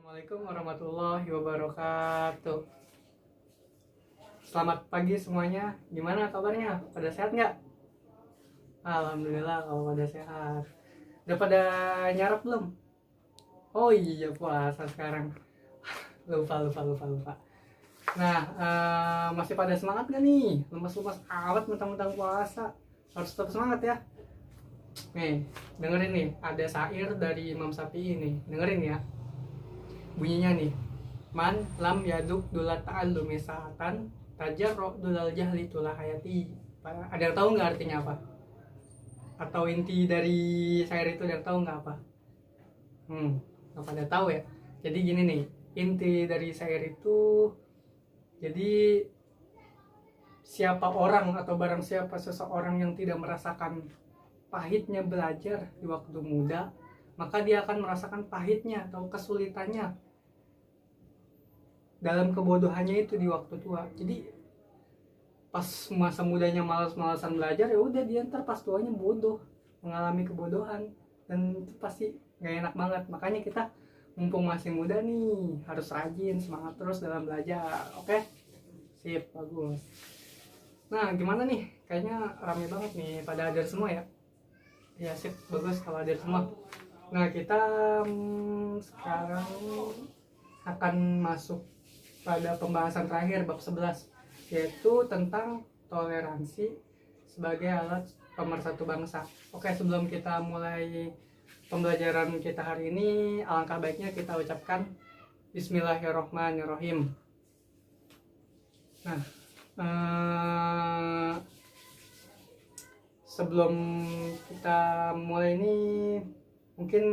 Assalamualaikum warahmatullahi wabarakatuh. Selamat pagi semuanya. Gimana kabarnya? Pada sehat nggak? Alhamdulillah kalau pada sehat. Udah pada nyarap belum? Oh iya, puasa sekarang. Lupa. Nah, masih pada semangat nggak nih? Lemas-lemas awet mentang-mentang puasa. Harus tetap semangat ya. Nih, dengerin nih. Ada syair dari Imam Syafi'i nih. Dengerin ya. Bunyinya nih, man lam yaduk dulat ta'allumi sa'atan tajarro dulal jahli tulah hayati. Ada yang tahu nggak artinya apa? Atau inti dari syair itu ada yang tahu nggak apa? Nggak pada tahu ya. Jadi gini nih, inti dari syair itu, jadi siapa orang atau barang siapa seseorang yang tidak merasakan pahitnya belajar di waktu muda, maka dia akan merasakan pahitnya atau kesulitannya dalam kebodohannya itu di waktu tua. Jadi pas masa mudanya malas-malasan belajar, ya udah dia ntar pas tuanya bodoh, mengalami kebodohan, dan itu pasti nggak enak banget. Makanya kita mumpung masih muda nih harus rajin, semangat terus dalam belajar. Oke? Sip, bagus. Nah, gimana nih? Kayaknya rame banget nih, pada hadir semua ya. Ya sip, bagus kalau hadir semua. Nah, kita sekarang akan masuk pada pembahasan terakhir bab 11, yaitu tentang toleransi sebagai alat pemersatu bangsa. Oke, sebelum kita mulai pembelajaran kita hari ini, alangkah baiknya kita ucapkan Bismillahirrohmanirrohim. Nah, sebelum kita mulai ini, mungkin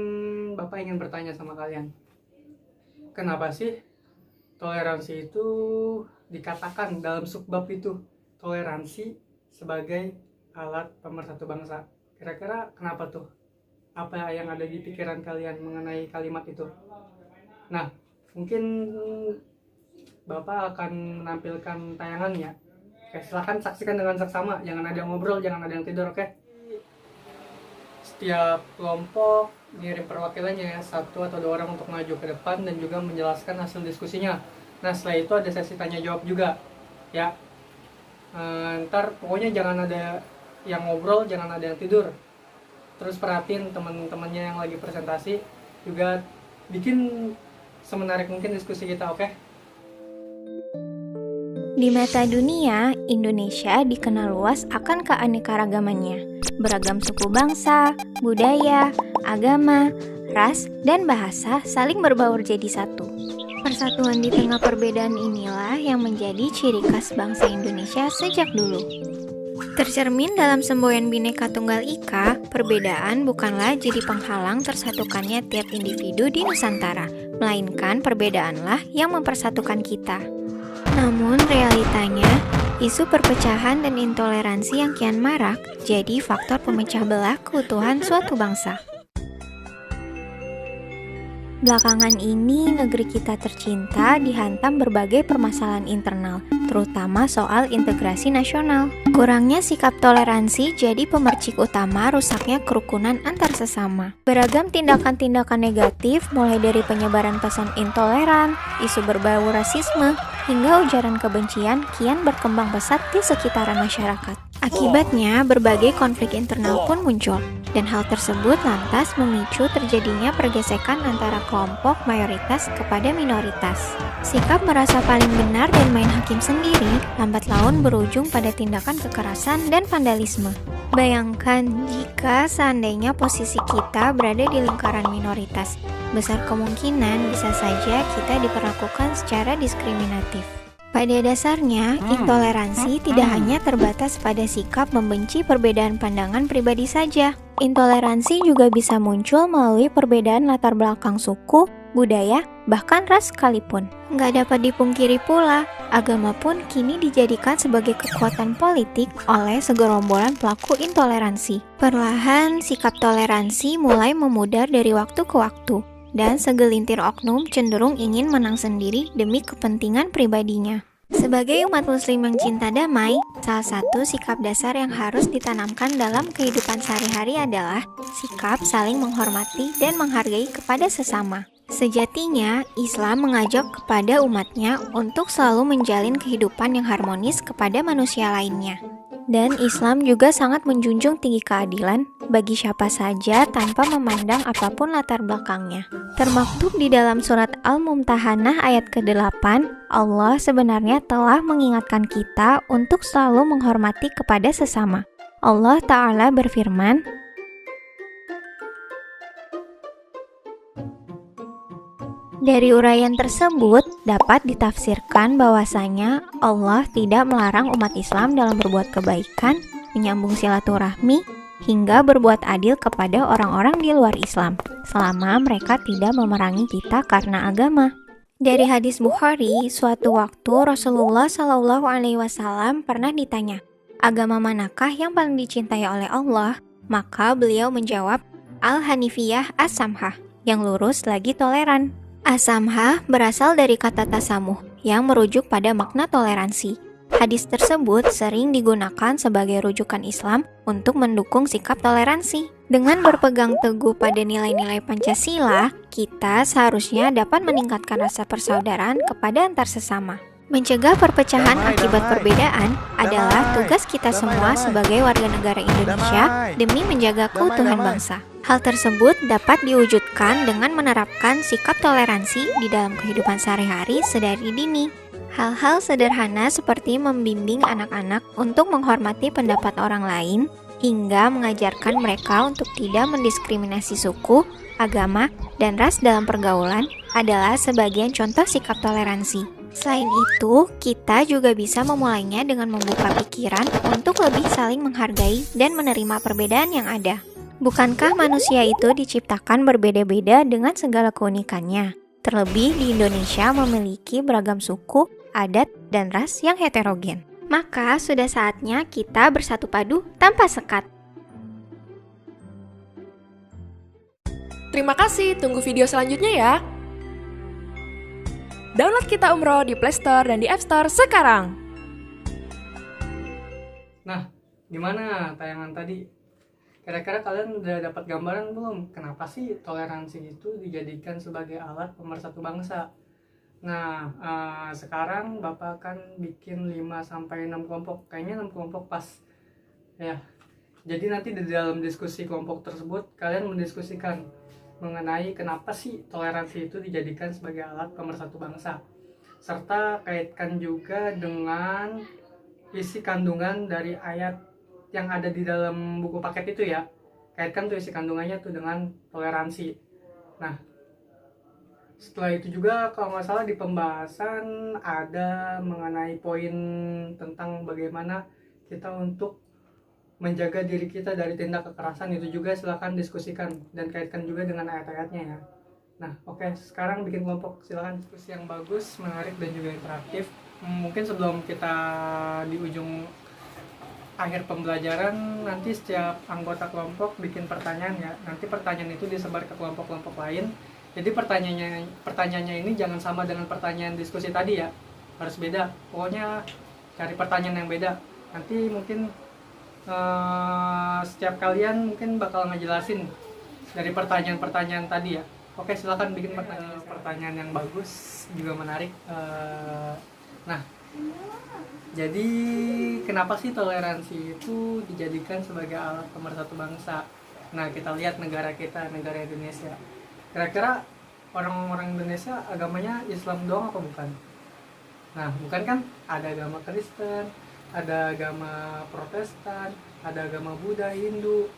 Bapak ingin bertanya sama kalian, kenapa sih toleransi itu dikatakan dalam subbab itu toleransi sebagai alat pemersatu bangsa? Kira-kira kenapa tuh? Apa yang ada di pikiran kalian mengenai kalimat itu? Nah, mungkin Bapak akan menampilkan tayangannya. Oke, silahkan saksikan dengan seksama. Jangan ada yang ngobrol, jangan ada yang tidur, oke? Setiap kelompok ngirim perwakilannya ya, 1 atau 2 orang untuk maju ke depan dan juga menjelaskan hasil diskusinya. Nah, setelah itu ada sesi tanya jawab juga ya. Ntar pokoknya jangan ada yang ngobrol, jangan ada yang tidur. Terus perhatiin teman-temannya yang lagi presentasi, juga bikin semenarik mungkin diskusi kita, oke? Di mata dunia, Indonesia dikenal luas akan keanekaragamannya. Beragam suku bangsa, budaya, agama, ras, dan bahasa saling berbaur jadi satu. Persatuan di tengah perbedaan inilah yang menjadi ciri khas bangsa Indonesia sejak dulu. Tercermin dalam semboyan Bhinneka Tunggal Ika, perbedaan bukanlah jadi penghalang tersatukannya tiap individu di Nusantara, melainkan perbedaanlah yang mempersatukan kita. Namun realitanya, isu perpecahan dan intoleransi yang kian marak jadi faktor pemecah belah keutuhan suatu bangsa. Belakangan ini, negeri kita tercinta dihantam berbagai permasalahan internal, terutama soal integrasi nasional. Kurangnya sikap toleransi jadi pemercik utama rusaknya kerukunan antar sesama. Beragam tindakan-tindakan negatif, mulai dari penyebaran pesan intoleran, isu berbau rasisme, hingga ujaran kebencian kian berkembang pesat di sekitaran masyarakat. Akibatnya, berbagai konflik internal pun muncul, dan hal tersebut lantas memicu terjadinya pergesekan antara kelompok mayoritas kepada minoritas. Sikap merasa paling benar dan main hakim sendiri, lambat laun berujung pada tindakan kekerasan dan vandalisme. Bayangkan jika seandainya posisi kita berada di lingkaran minoritas, besar kemungkinan bisa saja kita diperlakukan secara diskriminatif. Pada dasarnya, intoleransi tidak hanya terbatas pada sikap membenci perbedaan pandangan pribadi saja. Intoleransi juga bisa muncul melalui perbedaan latar belakang suku, budaya, bahkan ras sekalipun. Nggak dapat dipungkiri pula, agama pun kini dijadikan sebagai kekuatan politik oleh segerombolan pelaku intoleransi. Perlahan, sikap toleransi mulai memudar dari waktu ke waktu, dan segelintir oknum cenderung ingin menang sendiri demi kepentingan pribadinya. Sebagai umat muslim yang cinta damai, salah satu sikap dasar yang harus ditanamkan dalam kehidupan sehari-hari adalah sikap saling menghormati dan menghargai kepada sesama. Sejatinya, Islam mengajak kepada umatnya untuk selalu menjalin kehidupan yang harmonis kepada manusia lainnya. Dan Islam juga sangat menjunjung tinggi keadilan bagi siapa saja tanpa memandang apapun latar belakangnya. Termaktub di dalam surat Al-Mumtahanah ayat ke-8, Allah sebenarnya telah mengingatkan kita untuk selalu menghormati kepada sesama. Allah Ta'ala berfirman, dari uraian tersebut dapat ditafsirkan bahwasanya Allah tidak melarang umat Islam dalam berbuat kebaikan, menyambung silaturahmi, hingga berbuat adil kepada orang-orang di luar Islam, selama mereka tidak memerangi kita karena agama. Dari hadis Bukhari, suatu waktu Rasulullah Shallallahu Alaihi Wasallam pernah ditanya, agama manakah yang paling dicintai oleh Allah? Maka beliau menjawab, Al-Hanifiyah As-Samhah, yang lurus lagi toleran. As-Samhah berasal dari kata tasamuh yang merujuk pada makna toleransi. Hadis tersebut sering digunakan sebagai rujukan Islam untuk mendukung sikap toleransi. Dengan berpegang teguh pada nilai-nilai Pancasila, kita seharusnya dapat meningkatkan rasa persaudaraan kepada antar sesama. Mencegah perpecahan akibat perbedaan adalah tugas kita semua sebagai warga negara Indonesia demi menjaga keutuhan bangsa. Hal tersebut dapat diwujudkan dengan menerapkan sikap toleransi di dalam kehidupan sehari-hari sedari dini. Hal-hal sederhana seperti membimbing anak-anak untuk menghormati pendapat orang lain, hingga mengajarkan mereka untuk tidak mendiskriminasi suku, agama, dan ras dalam pergaulan adalah sebagian contoh sikap toleransi. Selain itu, kita juga bisa memulainya dengan membuka pikiran untuk lebih saling menghargai dan menerima perbedaan yang ada. Bukankah manusia itu diciptakan berbeda-beda dengan segala keunikannya? Terlebih di Indonesia memiliki beragam suku, adat, dan ras yang heterogen. Maka sudah saatnya kita bersatu padu tanpa sekat. Terima kasih, tunggu video selanjutnya ya. Download Kita Umroh di Play Store dan di App Store sekarang. Nah, gimana tayangan tadi? Kira-kira kalian udah dapat gambaran belum? Kenapa sih toleransi itu dijadikan sebagai alat pemersatu bangsa? Nah, sekarang Bapak akan bikin 5-6 kelompok. Kayaknya 6 kelompok pas. Ya. Jadi nanti di dalam diskusi kelompok tersebut, kalian mendiskusikan mengenai kenapa sih toleransi itu dijadikan sebagai alat pemersatu bangsa, serta kaitkan juga dengan isi kandungan dari ayat yang ada di dalam buku paket itu ya. Kaitkan tuh isi kandungannya tuh dengan toleransi. Nah, setelah itu juga kalau nggak salah di pembahasan ada mengenai poin tentang bagaimana kita untuk menjaga diri kita dari tindak kekerasan, itu juga silakan diskusikan dan kaitkan juga dengan ayat-ayatnya ya. Nah, oke, sekarang bikin kelompok, silakan. Diskusi yang bagus, menarik dan juga interaktif. Mungkin sebelum kita di ujung akhir pembelajaran, nanti setiap anggota kelompok bikin pertanyaan ya. Nanti pertanyaan itu disebar ke kelompok-kelompok lain. Jadi pertanyaannya ini jangan sama dengan pertanyaan diskusi tadi ya. Harus beda. Pokoknya cari pertanyaan yang beda. Nanti mungkin setiap kalian mungkin bakal ngejelasin dari pertanyaan-pertanyaan tadi ya. Oke, silakan bikin pertanyaan yang bagus, juga menarik. Nah, jadi kenapa sih toleransi itu dijadikan sebagai alat pemersatu bangsa? Nah, kita lihat negara kita, negara Indonesia. Kira-kira orang-orang Indonesia agamanya Islam doang apa bukan? Nah, bukan kan? Ada agama Kristen, ada agama Protestan, ada agama Buddha, Hindu.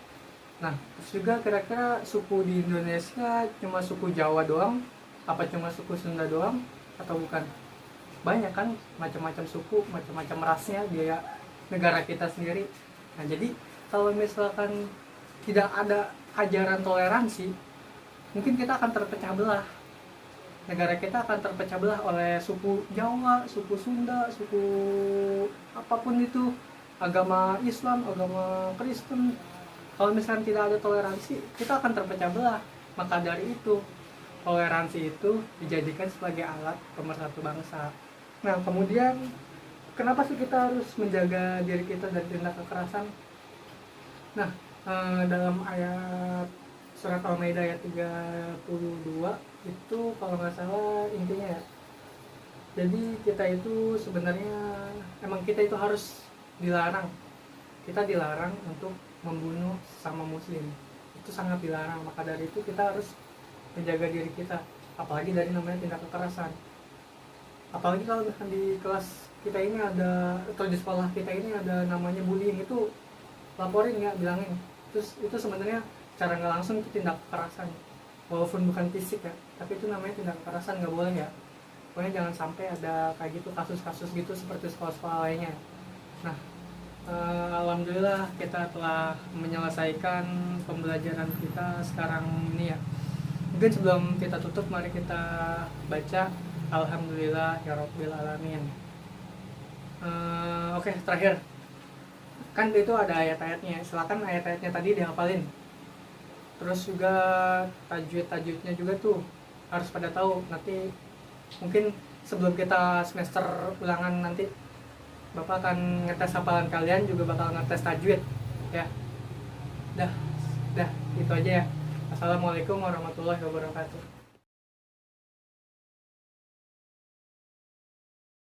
Nah, terus juga kira-kira suku di Indonesia cuma suku Jawa doang? Apa cuma suku Sunda doang? Atau bukan? Banyak kan macam-macam suku, macam-macam rasnya di negara kita sendiri. Nah, jadi kalau misalkan tidak ada ajaran toleransi, mungkin kita akan terpecah belah. Negara kita akan terpecah belah oleh suku Jawa, suku Sunda, suku apapun itu, agama Islam, agama Kristen. Kalau misalnya tidak ada toleransi, kita akan terpecah belah. Maka dari itu, toleransi itu dijadikan sebagai alat pemersatu bangsa. Nah, kemudian kenapa sih kita harus menjaga diri kita dari tindak kekerasan? Nah, dalam ayat surat Al-Maidah ayat 32 itu kalau nggak salah intinya ya. Jadi kita itu sebenarnya emang kita itu harus dilarang. Kita dilarang untuk membunuh sama muslim. Itu sangat dilarang. Maka dari itu kita harus menjaga diri kita. Apalagi dari namanya tindak kekerasan. Apalagi kalau di kelas kita ini ada, atau di sekolah kita ini ada namanya bullying, itu laporin ya, bilangin. Terus itu sebenarnya cara nggak langsung itu tindak kekerasan. Walaupun bukan fisik ya, tapi itu namanya tindak kekerasan, nggak boleh ya. Pokoknya jangan sampai ada kayak gitu kasus-kasus gitu seperti sekolah-sekolah lainnya. Nah, alhamdulillah kita telah menyelesaikan pembelajaran kita sekarang ini ya. Mungkin sebelum kita tutup, mari kita baca Alhamdulillah ya Rabbil Alamin. Oke, terakhir kan itu ada ayat-ayatnya, silakan ayat-ayatnya tadi dihafalin. Terus juga tajwid-tajwidnya juga tuh harus pada tahu. Nanti mungkin sebelum kita semester ulangan nanti Bapak akan ngetes hafalan kalian, juga bakal ngetes tajwid ya. Dah itu aja ya. Assalamualaikum warahmatullahi wabarakatuh.